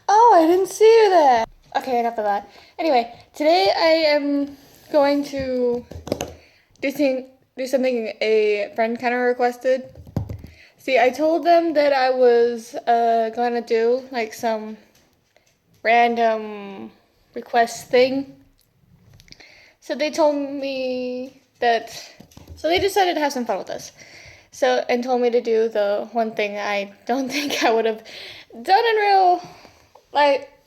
Oh, I didn't see you there. Okay, enough of that. Anyway, today I am going to do something a friend kind of requested. See, I told them that I was gonna do like some random request thing. So they told me that. So they decided to have some fun with us. So and told me to do the one thing I don't think I would have done in real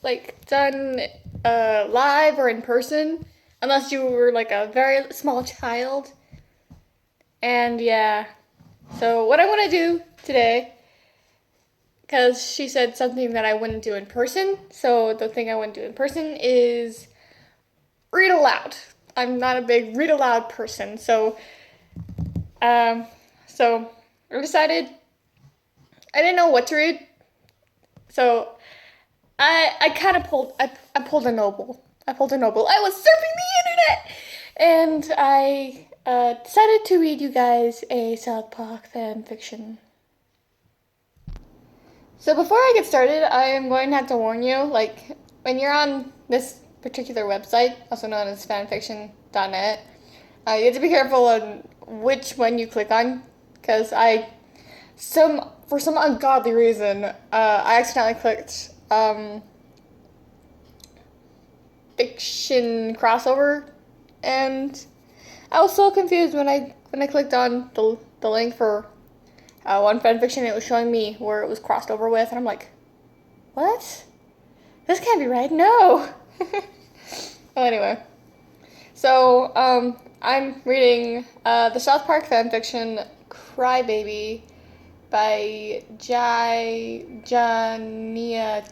like done live or in person, unless you were like a very small child. And yeah, so what I want to do today, because she said something that I wouldn't do in person, so the thing I wouldn't do in person is read aloud. I'm not a big read aloud person, um, so I decided I didn't know what to read, so I kind of I pulled a noble. I pulled a noble. I was surfing the internet, and I decided to read you guys a South Park fan fiction. So before I get started, I am going to have to warn you, like when you're on this particular website, also known as fanfiction.net, you have to be careful on which one you click on, because for some ungodly reason, I accidentally clicked fiction crossover, and I was so confused when I clicked on the link for one fanfiction. It was showing me where it was crossed over with, and I'm like, what? This can't be right. No. Well, anyway, so I'm reading the South Park fanfiction "Crybaby" by Jania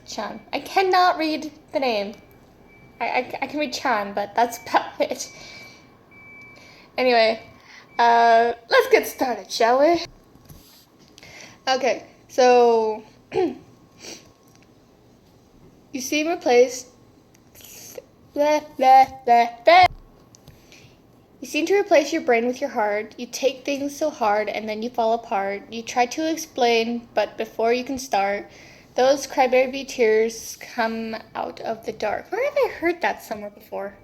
Chan. I cannot read the name. I can read Chan, but that's about it. Anyway, let's get started, shall we? Okay, so you seem replaced. Blah, blah, blah, blah. You seem to replace your brain with your heart. You take things so hard and then you fall apart. You try to explain, but before you can start, those crybaby tears come out of the dark. Where have I heard that somewhere before?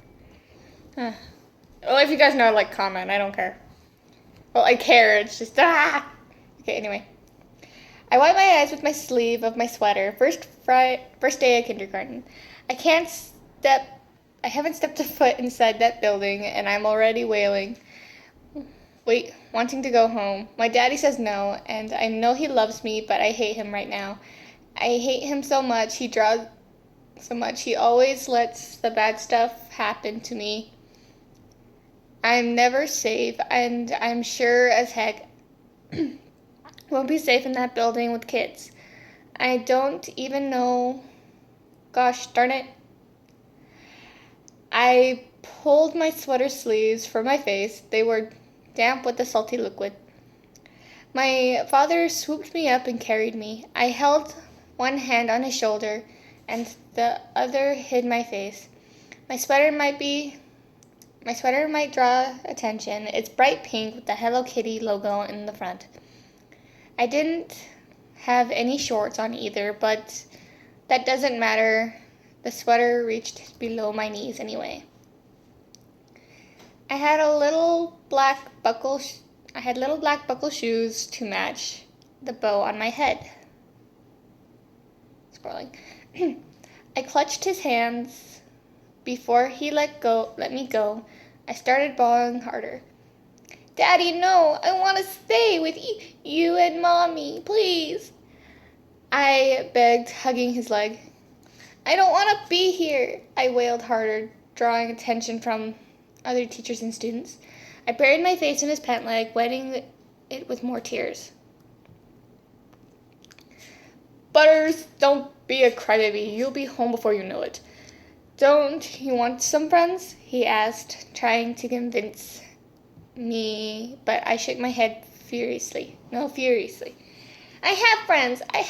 Huh. Well, if you guys know, like, comment. I don't care. Well, I care. It's just, ah! Okay, anyway. I wipe my eyes with my sleeve of my sweater. First day of kindergarten. I can't step. I haven't stepped a foot inside that building, and I'm already wailing. Wait, wanting to go home. My daddy says no, and I know he loves me, but I hate him right now. I hate him so much. He draws so much. He always lets the bad stuff happen to me. I'm never safe, and I'm sure as heck won't be safe in that building with kids. I don't even know. Gosh darn it. I pulled my sweater sleeves from my face. They were damp with the salty liquid. My father swooped me up and carried me. I held one hand on his shoulder, and the other hid my face. My sweater might draw attention. It's bright pink with the Hello Kitty logo in the front. I didn't have any shorts on either, but that doesn't matter. The sweater reached below my knees anyway. I had little black buckle shoes to match the bow on my head. Scrolling. I clutched his hands before he let me go. I started bawling harder. Daddy, no, I want to stay with you and Mommy, please. I begged, hugging his leg. I don't want to be here, I wailed harder, drawing attention from other teachers and students. I buried my face in his pant leg, wetting it with more tears. Butters, don't be a crybaby. You'll be home before you know it. Don't you want some friends? He asked, trying to convince me, but I shook my head furiously. No, furiously. I have friends. I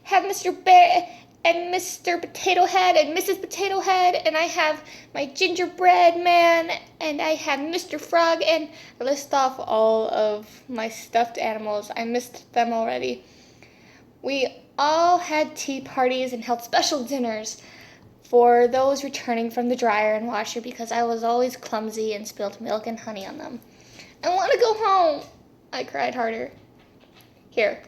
have Mr. Bear and Mr. Potato Head and Mrs. Potato Head, and I have my gingerbread man, and I have Mr. Frog, and I list off all of my stuffed animals. I missed them already. We all had tea parties and held special dinners for those returning from the dryer and washer because I was always clumsy and spilled milk and honey on them. I want to go home, I cried harder. Here,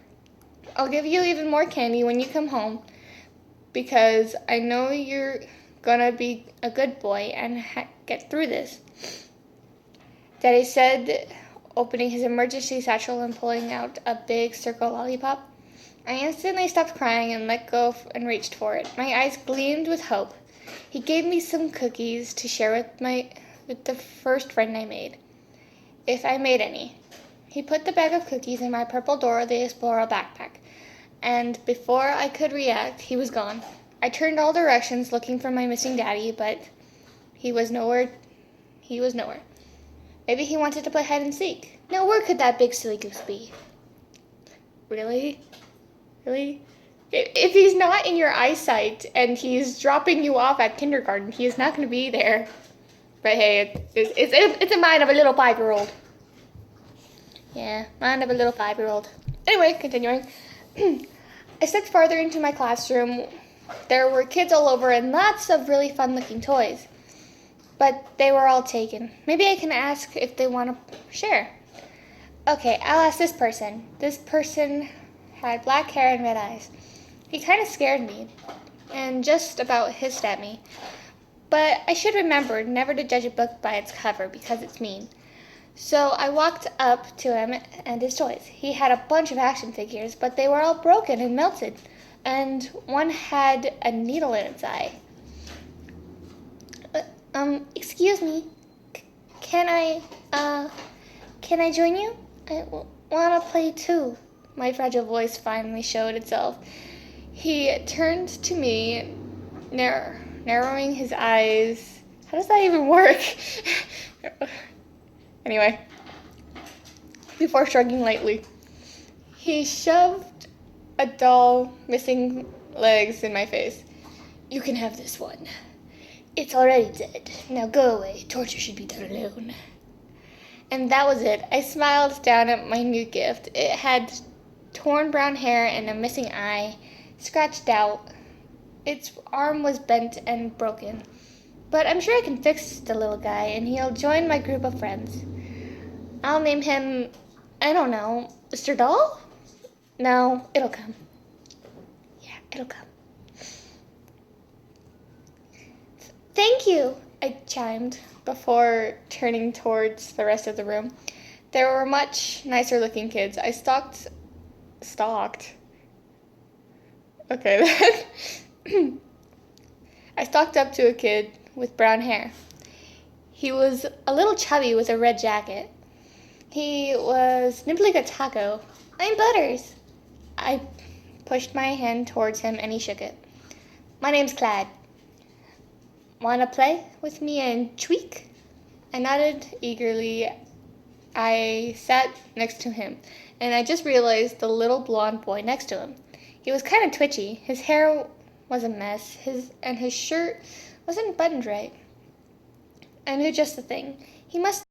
I'll give you even more candy when you come home because I know you're gonna be a good boy and get through this, Daddy said, opening his emergency satchel and pulling out a big circle lollipop. I instantly stopped crying and let go and reached for it. My eyes gleamed with hope. He gave me some cookies to share with the first friend I made, if I made any. He put the bag of cookies in my purple Dora the Explorer backpack, and before I could react, he was gone. I turned all directions looking for my missing daddy, but he was nowhere. Maybe he wanted to play hide and seek. Now where could that big silly goose be? Really? If he's not in your eyesight and he's dropping you off at kindergarten, he is not going to be there. But hey, it's a mind of a little 5-year-old. Yeah, mind of a little 5-year-old. Anyway, continuing. I stepped farther into my classroom. There were kids all over and lots of really fun-looking toys. But they were all taken. Maybe I can ask if they want to share. Okay, I'll ask this person. This person had black hair and red eyes. He kind of scared me and just about hissed at me. But I should remember never to judge a book by its cover because it's mean. So I walked up to him and his toys. He had a bunch of action figures, but they were all broken and melted. And one had a needle in its eye. Excuse me. Can I join you? I want to play too. My fragile voice finally showed itself. He turned to me, narrowing his eyes. How does that even work? Anyway, before shrugging lightly, he shoved a doll missing legs in my face. You can have this one. It's already dead. Now go away. Torture should be done alone. And that was it. I smiled down at my new gift. It had torn brown hair and a missing eye, scratched out. Its arm was bent and broken. But I'm sure I can fix the little guy, and he'll join my group of friends. I'll name him, I don't know, Mr. Doll? No, it'll come. Yeah, it'll come. Thank you, I chimed before turning towards the rest of the room. There were much nicer looking kids. I stalked. Okay, then. I stalked up to a kid with brown hair. He was a little chubby with a red jacket. He was nibbling a taco. I'm Butters. I pushed my hand towards him and he shook it. My name's Clyde. Wanna play with me and tweak? I nodded eagerly. I sat next to him, and I just realized the little blonde boy next to him. He was kind of twitchy. His hair was a mess, his shirt wasn't buttoned right. I knew just the thing. He must